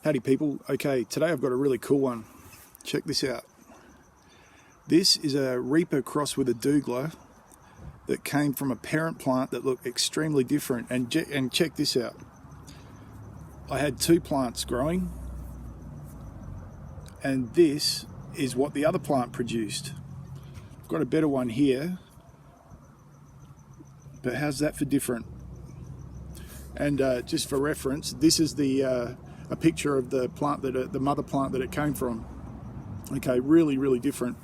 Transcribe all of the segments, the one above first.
Howdy people. Okay, today I've got a really cool one. Check this out. This is a Reaper cross with a Douglah that came from a parent plant that looked extremely different. And check this out. I had two plants growing, and this is what the other plant produced. I've got a better one here, but how's that for different? And just for reference, this is a picture of the plant the mother plant that it came from. Okay, really different.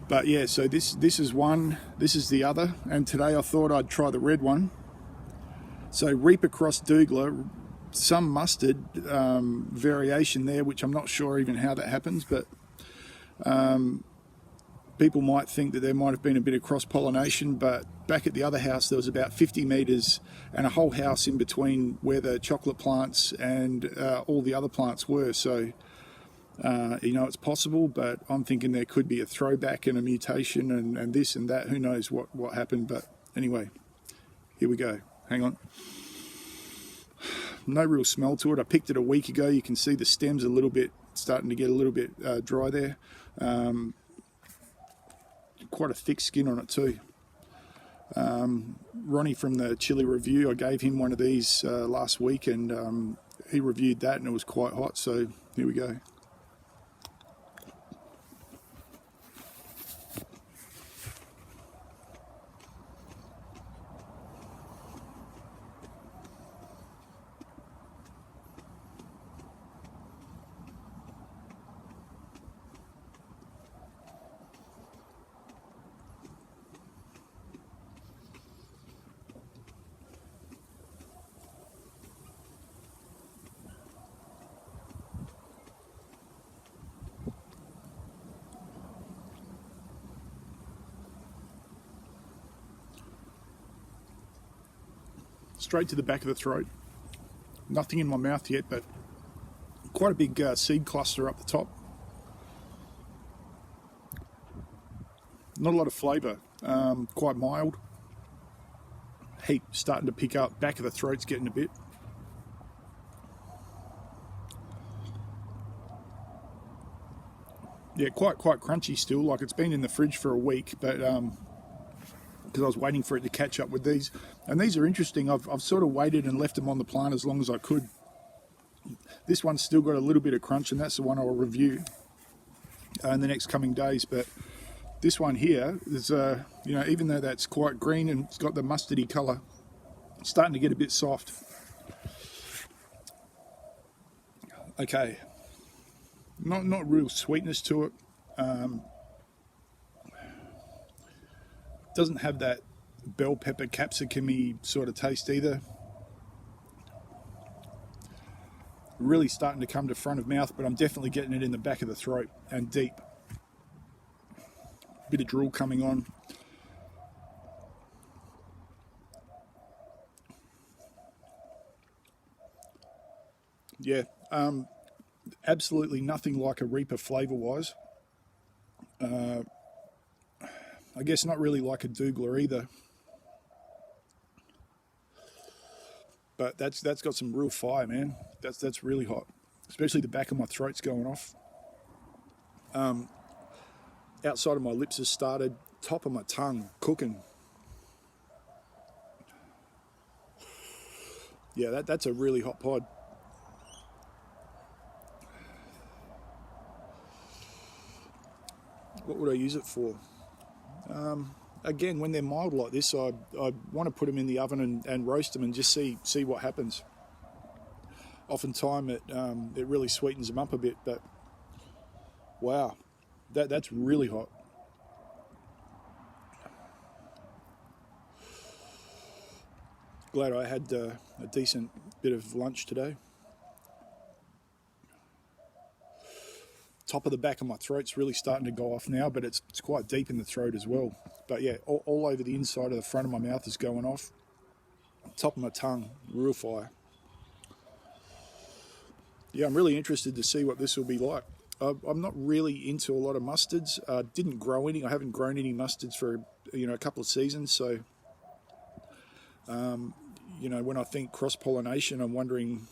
But yeah, so this is one, this is the other, and today I thought I'd try the red one. So Reaper cross Douglah, some mustard variation there, which I'm not sure even how that happens, but people might think that there might have been a bit of cross-pollination, but back at the other house there was about 50 metres and a whole house in between where the chocolate plants and all the other plants were. So, you know, it's possible, but I'm thinking there could be a throwback and a mutation and this and that. Who knows what happened, but anyway, here we go. Hang on. No real smell to it. I picked it a week ago. You can see the stems a little bit, starting to get a little bit dry there. Quite a thick skin on it too. Ronnie from the chilli review, I gave him one of these last week, and he reviewed that and it was quite hot, so here we go. Straight to the back of the throat. Nothing in my mouth yet, but quite a big seed cluster up the top. Not a lot of flavour, quite mild. Heat starting to pick up, back of the throat's getting a bit. Yeah, quite crunchy still, like it's been in the fridge for a week, but because I was waiting for it to catch up with these. And these are interesting. I've sort of waited and left them on the plant as long as I could. This one's still got a little bit of crunch, and that's the one I'll review in the next coming days. But this one here is, you know, even though that's quite green and it's got the mustardy colour, it's starting to get a bit soft. Okay, not real sweetness to it. Doesn't have that bell pepper capsicum-y sort of taste either. Really starting to come to front of mouth, but I'm definitely getting it in the back of the throat and deep. Bit of drool coming on. Yeah, absolutely nothing like a Reaper flavour-wise. I guess not really like a Douglah either, but that's got some real fire, man. That's really hot, especially the back of my throat's going off. Outside of my lips has started, top of my tongue cooking. Yeah, that's a really hot pod. What would I use it for? Again, when they're mild like this, I want to put them in the oven and roast them and just see what happens. Oftentimes it really sweetens them up a bit, but wow, that's really hot. Glad I had a decent bit of lunch today. Top of the back of my throat's really starting to go off now, but it's quite deep in the throat as well. But yeah, all over the inside of the front of my mouth is going off. Top of my tongue, real fire. Yeah, I'm really interested to see what this will be like. I'm not really into a lot of mustards. Didn't grow any. I haven't grown any mustards for a couple of seasons. So, when I think cross-pollination, I'm wondering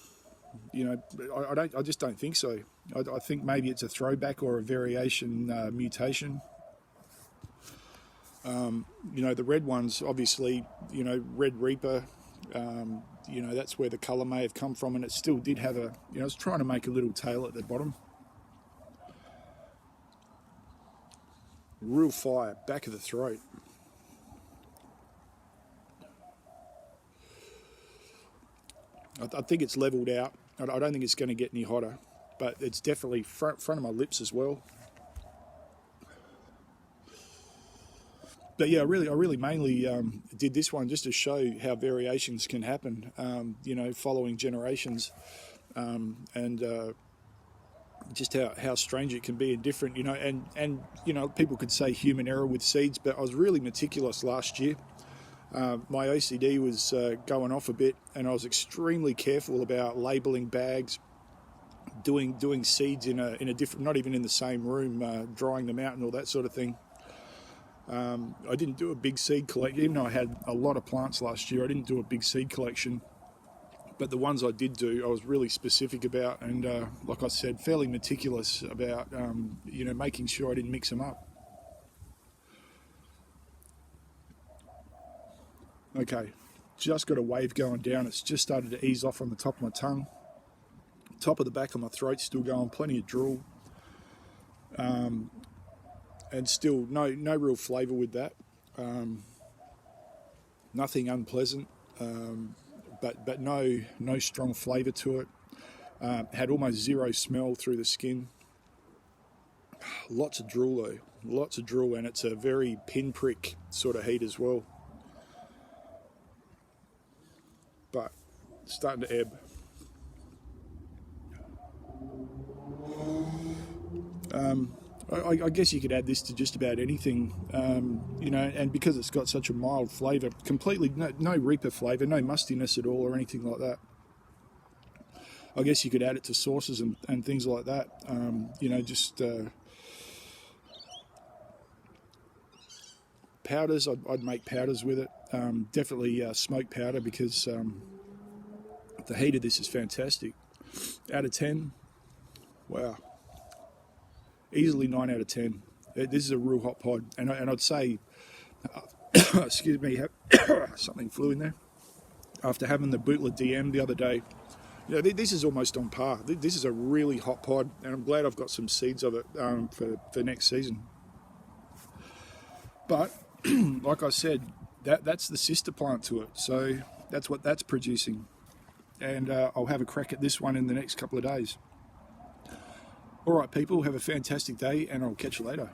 I just don't think so. I think maybe it's a throwback or a variation mutation. The red ones, obviously, Red Reaper, that's where the colour may have come from, and it still did have it's trying to make a little tail at the bottom. Real fire, back of the throat. I think it's levelled out. I don't think it's going to get any hotter, but it's definitely front of my lips as well. But yeah, I really mainly did this one just to show how variations can happen, following generations, and just how strange it can be and different, and people could say human error with seeds, but I was really meticulous last year. My OCD was going off a bit, and I was extremely careful about labelling bags, doing seeds in a different, not even in the same room, drying them out and all that sort of thing. I didn't do a big seed collection, even though I had a lot of plants last year. I didn't do a big seed collection, but the ones I did do, I was really specific about, and like I said, fairly meticulous about, making sure I didn't mix them up. Okay, just got a wave going down. It's just started to ease off on the top of my tongue. Top of the back of my throat still going, plenty of drool. And still no real flavour with that. Nothing unpleasant, but no strong flavour to it. Had almost zero smell through the skin. Lots of drool though, lots of drool, and it's a very pinprick sort of heat as well. But starting to ebb. I guess you could add this to just about anything, and because it's got such a mild flavour, completely no Reaper flavour, no mustiness at all or anything like that. I guess you could add it to sauces and things like that, powders. I'd make powders with it, definitely smoked powder, because the heat of this is fantastic. Out of 10, wow. Easily 9 out of 10. This is a real hot pod, and I'd say, excuse me, something flew in there. After having the Douglah DM the other day, this is almost on par. This is a really hot pod, and I'm glad I've got some seeds of it for next season. But like I said, that's the sister plant to it, so that's what that's producing, and I'll have a crack at this one in the next couple of days. All right, people, have a fantastic day, and I'll catch you later.